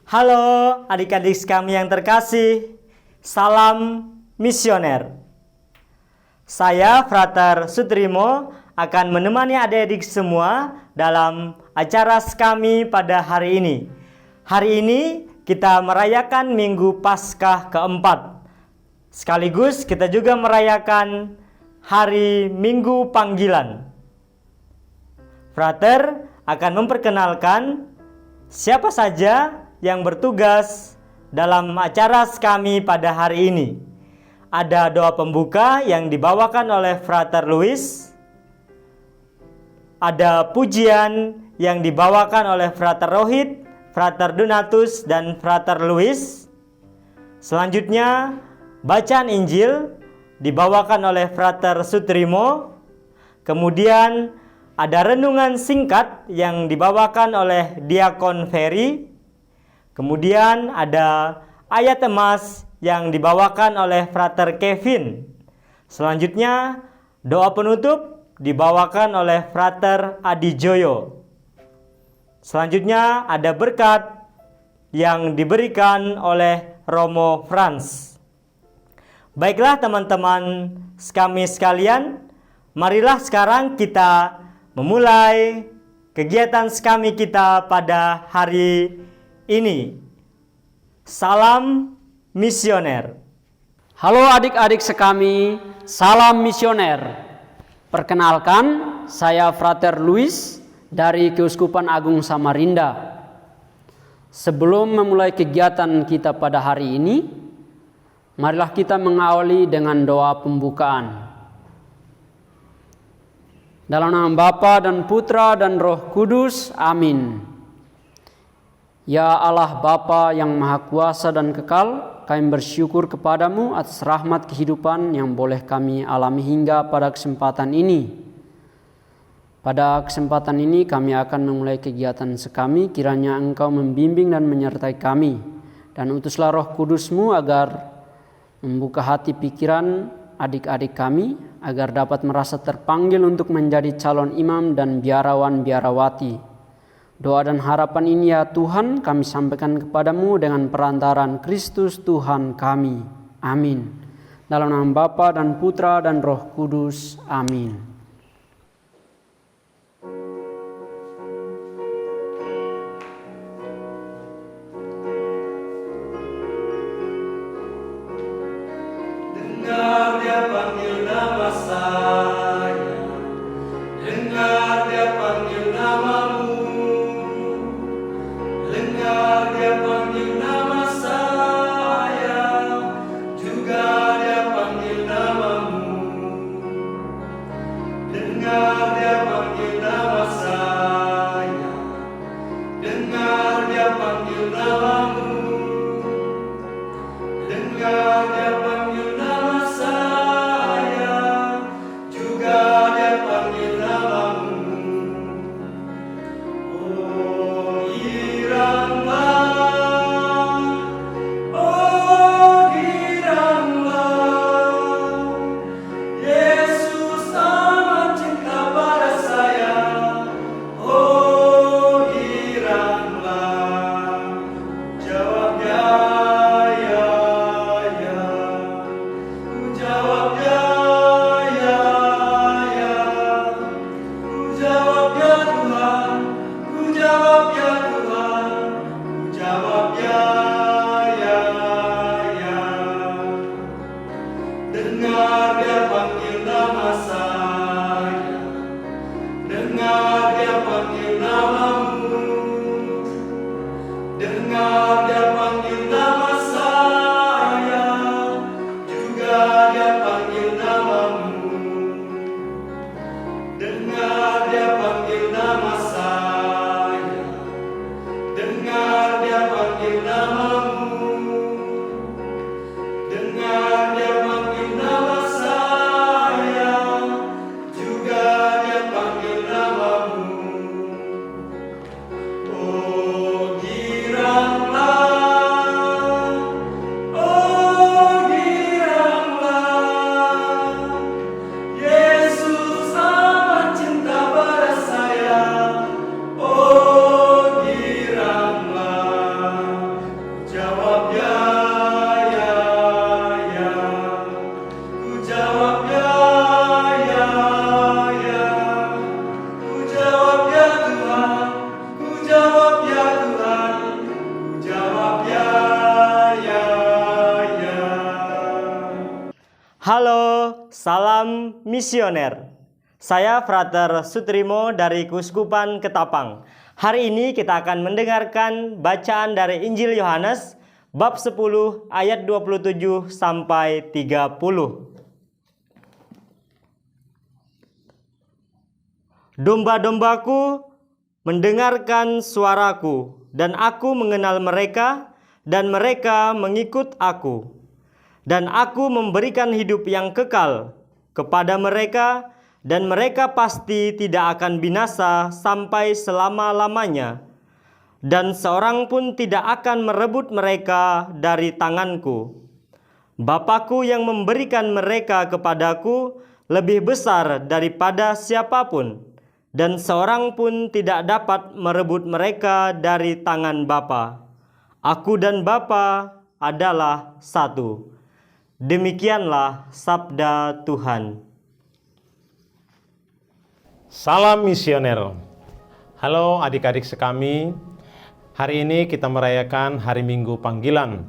Halo adik-adik kami yang terkasih, salam misioner. Saya Frater Sutrimo akan menemani adik-adik semua dalam acara kami pada hari ini. Hari ini kita merayakan Minggu Paskah keempat. Sekaligus kita juga merayakan Hari Minggu Panggilan. Frater akan memperkenalkan siapa saja yang bertugas dalam acara kami pada hari ini. Ada doa pembuka yang dibawakan oleh Frater Louis. Ada pujian yang dibawakan oleh Frater Rohit, Frater Donatus, dan Frater Louis. Selanjutnya, bacaan Injil dibawakan oleh Frater Sutrimo. Kemudian ada renungan singkat yang dibawakan oleh Diakon Ferry. Kemudian ada ayat emas yang dibawakan oleh Frater Kevin. Selanjutnya doa penutup dibawakan oleh Frater Adijoyo. Selanjutnya ada berkat yang diberikan oleh Romo Franz. Baiklah teman-teman kami sekalian, marilah sekarang kita memulai kegiatan kami kita pada hari ini. Salam misioner. Halo adik-adik sekami, salam misioner. Perkenalkan, saya Frater Louis dari Keuskupan Agung Samarinda. Sebelum memulai kegiatan kita pada hari ini, marilah kita mengawali dengan doa pembukaan. Dalam nama Bapa dan Putra dan Roh Kudus, amin. Ya Allah Bapa yang Maha Kuasa dan Kekal, kami bersyukur kepadamu atas rahmat kehidupan yang boleh kami alami hingga pada kesempatan ini. Pada kesempatan ini kami akan memulai kegiatan sekami, kiranya Engkau membimbing dan menyertai kami. Dan utuslah Roh Kudus-Mu agar membuka hati pikiran adik-adik kami, agar dapat merasa terpanggil untuk menjadi calon imam dan biarawan-biarawati. Doa dan harapan ini ya Tuhan kami sampaikan kepadamu dengan perantaraan Kristus Tuhan kami. Amin. Dalam nama Bapa dan Putra dan Roh Kudus. Amin. Dengar dia panggil nama saya, dengar dia panggil namamu. Dengar dia panggil nama saya, juga dia panggil namamu. Dengar dia panggil nama saya, dengar dia panggil namamu. Dengar dia panggil nama saya, Halo, salam misioner. Saya Frater Sutrimo dari Keuskupan Ketapang. Hari ini kita akan mendengarkan bacaan dari Injil Yohanes bab 10 ayat 27 sampai 30. Domba-dombaku mendengarkan suaraku, dan aku mengenal mereka, dan mereka mengikut aku. Dan aku memberikan hidup yang kekal kepada mereka, dan mereka pasti tidak akan binasa sampai selama-lamanya. Dan seorang pun tidak akan merebut mereka dari tanganku. Bapakku yang memberikan mereka kepadaku lebih besar daripada siapapun, dan seorang pun tidak dapat merebut mereka dari tangan Bapa. Aku dan Bapa adalah satu. Demikianlah sabda Tuhan. Salam misioner. Halo adik-adik sekami. Hari ini kita merayakan hari Minggu Panggilan,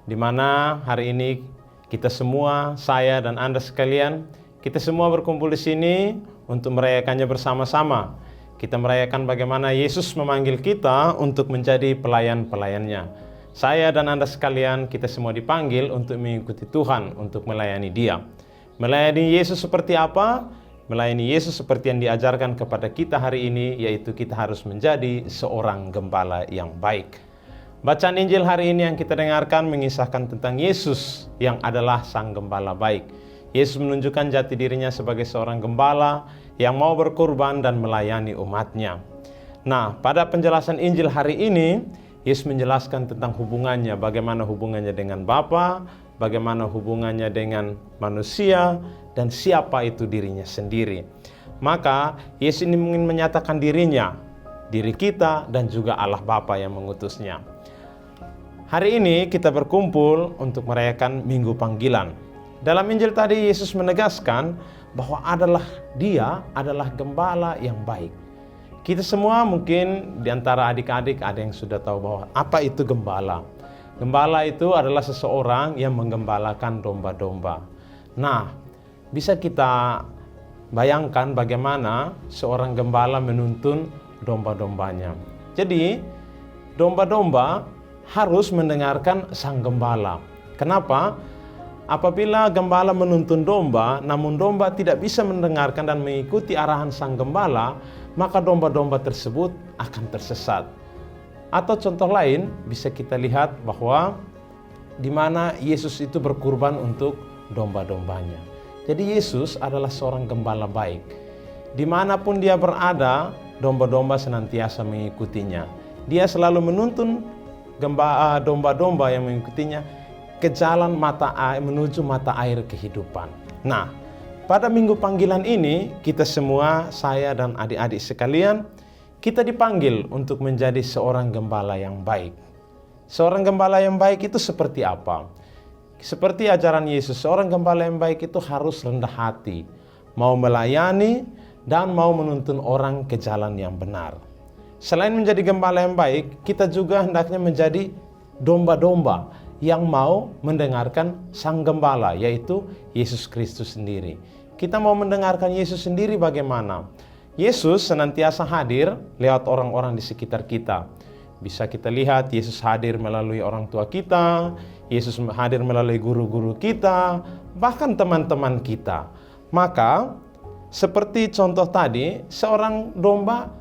di mana hari ini kita semua, saya dan Anda sekalian, kita semua berkumpul di sini untuk merayakannya bersama-sama. Kita merayakan bagaimana Yesus memanggil kita untuk menjadi pelayan-pelayannya. Saya dan Anda sekalian, kita semua dipanggil untuk mengikuti Tuhan, untuk melayani Dia. Melayani Yesus seperti apa? Melayani Yesus seperti yang diajarkan kepada kita hari ini, yaitu kita harus menjadi seorang gembala yang baik. Bacaan Injil hari ini yang kita dengarkan mengisahkan tentang Yesus yang adalah sang gembala baik. Yesus menunjukkan jati dirinya sebagai seorang gembala yang mau berkorban dan melayani umatnya. Nah, pada penjelasan Injil hari ini, Yesus menjelaskan tentang hubungannya, bagaimana hubungannya dengan Bapa, bagaimana hubungannya dengan manusia, dan siapa itu dirinya sendiri. Maka Yesus ini ingin menyatakan dirinya, diri kita, dan juga Allah Bapa yang mengutusnya. Hari ini kita berkumpul untuk merayakan Minggu Panggilan. Dalam Injil tadi Yesus menegaskan bahwa Dia adalah gembala yang baik. Kita semua mungkin di antara adik-adik ada yang sudah tahu bahwa apa itu gembala. Gembala itu adalah seseorang yang menggembalakan domba-domba. Nah, bisa kita bayangkan bagaimana seorang gembala menuntun domba-dombanya. Jadi, domba-domba harus mendengarkan sang gembala. Kenapa? Apabila gembala menuntun domba, namun domba tidak bisa mendengarkan dan mengikuti arahan sang gembala, maka domba-domba tersebut akan tersesat. Atau contoh lain, bisa kita lihat bahwa di mana Yesus itu berkurban untuk domba-dombanya. Jadi Yesus adalah seorang gembala baik. Dimanapun dia berada, domba-domba senantiasa mengikutinya. Dia selalu menuntun domba-domba yang mengikutinya ke jalan menuju mata air kehidupan. Nah, pada Minggu Panggilan ini, kita semua, saya dan adik-adik sekalian, kita dipanggil untuk menjadi seorang gembala yang baik. Seorang gembala yang baik itu seperti apa? Seperti ajaran Yesus, seorang gembala yang baik itu harus rendah hati, mau melayani dan mau menuntun orang ke jalan yang benar. Selain menjadi gembala yang baik, kita juga hendaknya menjadi domba-domba yang mau mendengarkan sang gembala, yaitu Yesus Kristus sendiri. Kita mau mendengarkan Yesus sendiri bagaimana? Yesus senantiasa hadir lewat orang-orang di sekitar kita. Bisa kita lihat Yesus hadir melalui orang tua kita, Yesus hadir melalui guru-guru kita, bahkan teman-teman kita. Maka, seperti contoh tadi, seorang domba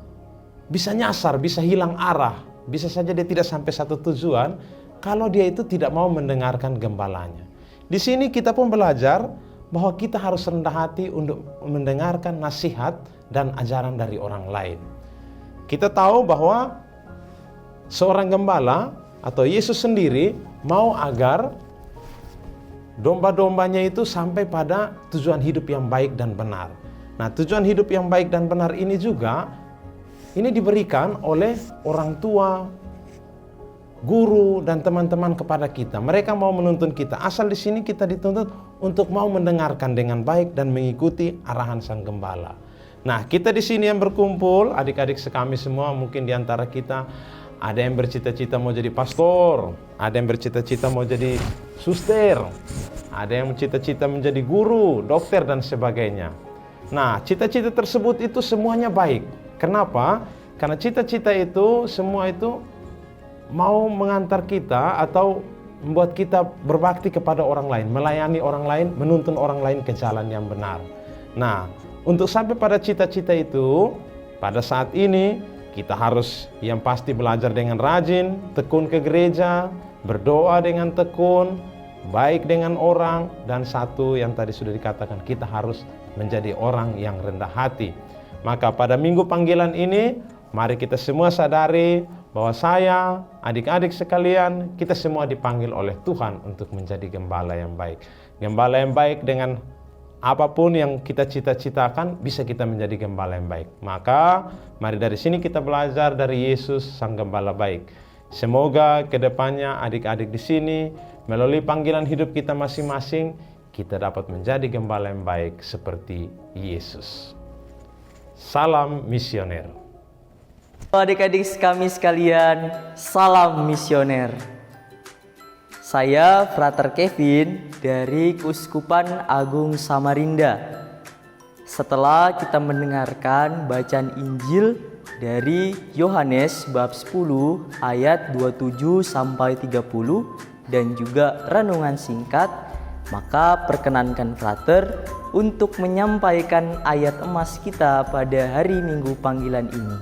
bisa nyasar, bisa hilang arah, bisa saja dia tidak sampai satu tujuan kalau dia itu tidak mau mendengarkan gembalanya. Di sini kita pun belajar bahwa kita harus rendah hati untuk mendengarkan nasihat dan ajaran dari orang lain. Kita tahu bahwa seorang gembala atau Yesus sendiri mau agar domba-dombanya itu sampai pada tujuan hidup yang baik dan benar. Nah, tujuan hidup yang baik dan benar ini juga diberikan oleh orang tua, guru, dan teman-teman kepada kita. Mereka mau menuntun kita. Asal di sini kita dituntut untuk mau mendengarkan dengan baik dan mengikuti arahan sang gembala. Nah, kita di sini yang berkumpul, adik-adik sekami semua, mungkin di antara kita Ada yang bercita-cita mau jadi pastor, ada yang bercita-cita mau jadi suster, ada yang bercita-cita menjadi guru, dokter, dan sebagainya. Nah, cita-cita tersebut itu semuanya baik. Kenapa? Karena cita-cita itu, semua itu mau mengantar kita atau membuat kita berbakti kepada orang lain, melayani orang lain, menuntun orang lain ke jalan yang benar. Nah, untuk sampai pada cita-cita itu, pada saat ini kita harus yang pasti belajar dengan rajin, tekun ke gereja, berdoa dengan tekun, baik dengan orang, dan satu yang tadi sudah dikatakan, kita harus menjadi orang yang rendah hati. Maka pada minggu panggilan ini, mari kita semua sadari bahwa saya, adik-adik sekalian, kita semua dipanggil oleh Tuhan untuk menjadi gembala yang baik. Gembala yang baik dengan apapun yang kita cita-citakan, bisa kita menjadi gembala yang baik. Maka mari dari sini kita belajar dari Yesus sang gembala baik. Semoga kedepannya adik-adik di sini melalui panggilan hidup kita masing-masing, kita dapat menjadi gembala yang baik seperti Yesus. Salam misioner. Adik-adik kami sekalian, salam misioner. Saya Frater Kevin dari Keuskupan Agung Samarinda. Setelah kita mendengarkan bacaan Injil dari Yohanes bab 10 ayat 27 sampai 30 dan juga renungan singkat, maka perkenankan Frater untuk menyampaikan ayat emas kita pada hari Minggu panggilan ini.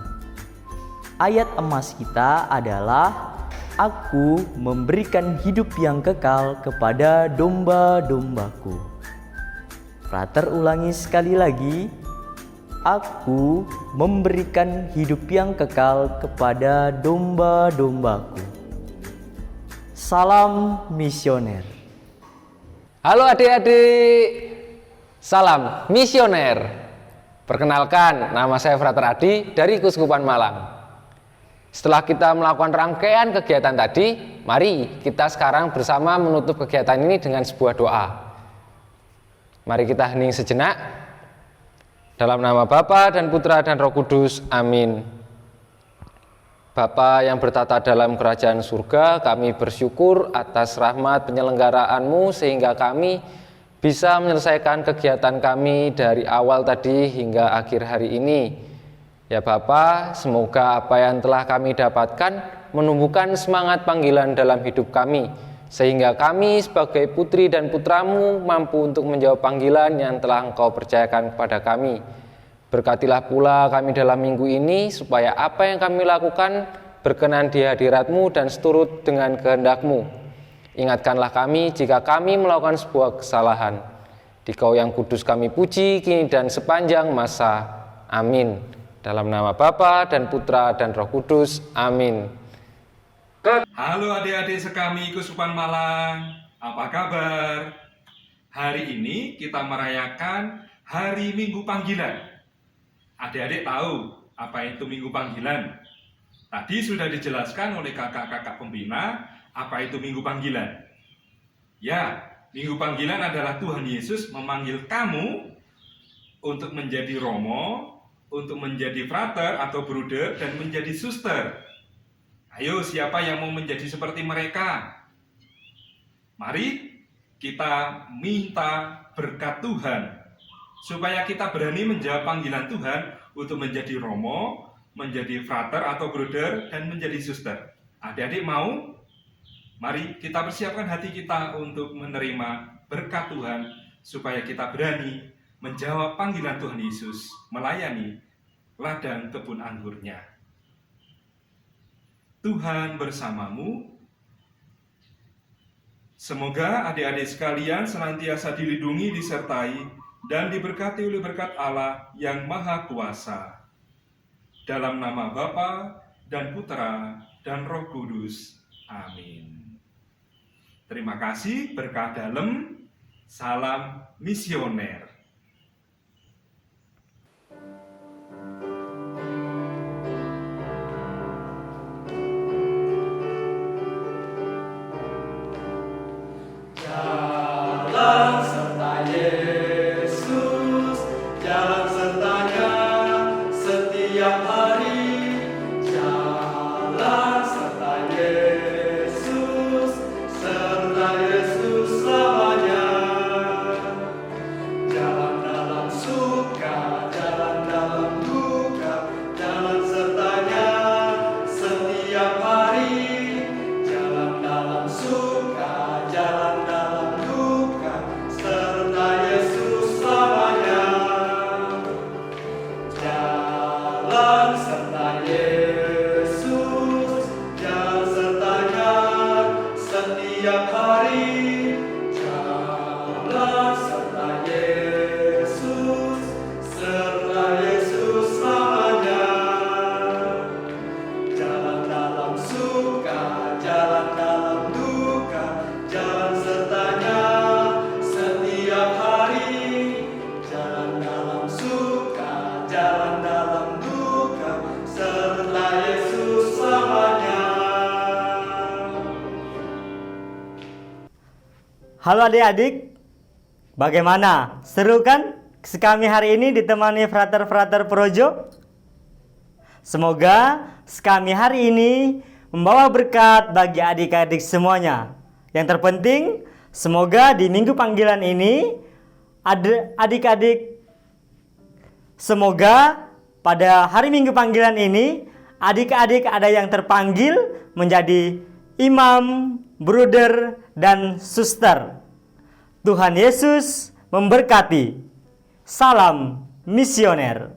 Ayat emas kita adalah, Aku memberikan hidup yang kekal kepada domba-dombaku. Frater ulangi sekali lagi, Aku memberikan hidup yang kekal kepada domba-dombaku. Salam misioner. Halo adik-adik, salam misioner. Perkenalkan, nama saya Frater Adi dari Keuskupan Malang. Setelah kita melakukan rangkaian kegiatan tadi, mari kita sekarang bersama menutup kegiatan ini dengan sebuah doa. Mari kita hening sejenak. Dalam nama Bapa dan Putra dan Roh Kudus, amin. Bapa yang bertata dalam kerajaan surga, kami bersyukur atas rahmat penyelenggaraanmu sehingga kami bisa menyelesaikan kegiatan kami dari awal tadi hingga akhir hari ini. Ya Bapa, semoga apa yang telah kami dapatkan menumbuhkan semangat panggilan dalam hidup kami, sehingga kami sebagai putri dan putramu mampu untuk menjawab panggilan yang telah Engkau percayakan kepada kami. Berkatilah pula kami dalam minggu ini, supaya apa yang kami lakukan berkenan di hadirat-Mu dan seturut dengan kehendak-Mu. Ingatkanlah kami jika kami melakukan sebuah kesalahan. Di Kau yang kudus kami puji, kini dan sepanjang masa. Amin. Dalam nama Bapa dan Putra dan Roh Kudus. Amin. Halo adik-adik sekami Keuskupan Malang, apa kabar? Hari ini kita merayakan Hari Minggu Panggilan. Adik-adik tahu apa itu Minggu Panggilan? Tadi sudah dijelaskan oleh kakak-kakak pembina apa itu Minggu Panggilan. Ya, Minggu Panggilan adalah Tuhan Yesus memanggil kamu untuk menjadi romo, untuk menjadi frater atau bruder, dan menjadi suster. Ayo, siapa yang mau menjadi seperti mereka? Mari kita minta berkat Tuhan, supaya kita berani menjawab panggilan Tuhan untuk menjadi romo, menjadi frater atau bruder, dan menjadi suster. Adik-adik mau? Mari kita persiapkan hati kita untuk menerima berkat Tuhan, supaya kita berani menjawab panggilan Tuhan Yesus, melayani ladang kebun anggurnya. Tuhan bersamamu. Semoga adik-adik sekalian senantiasa dilindungi, disertai, dan diberkati oleh berkat Allah yang Maha Kuasa. Dalam nama Bapa dan Putra dan Roh Kudus. Amin. Terima kasih, berkah dalam. Salam misioner. Jalan Halo adik-adik, bagaimana? Seru kan kami hari ini ditemani frater-frater Projo? Semoga kami hari ini membawa berkat bagi adik-adik semuanya. Yang terpenting, semoga di minggu panggilan ini adik-adik, semoga pada hari minggu panggilan ini adik-adik ada yang terpanggil menjadi imam, bruder, dan suster. Tuhan Yesus memberkati. Salam misioner.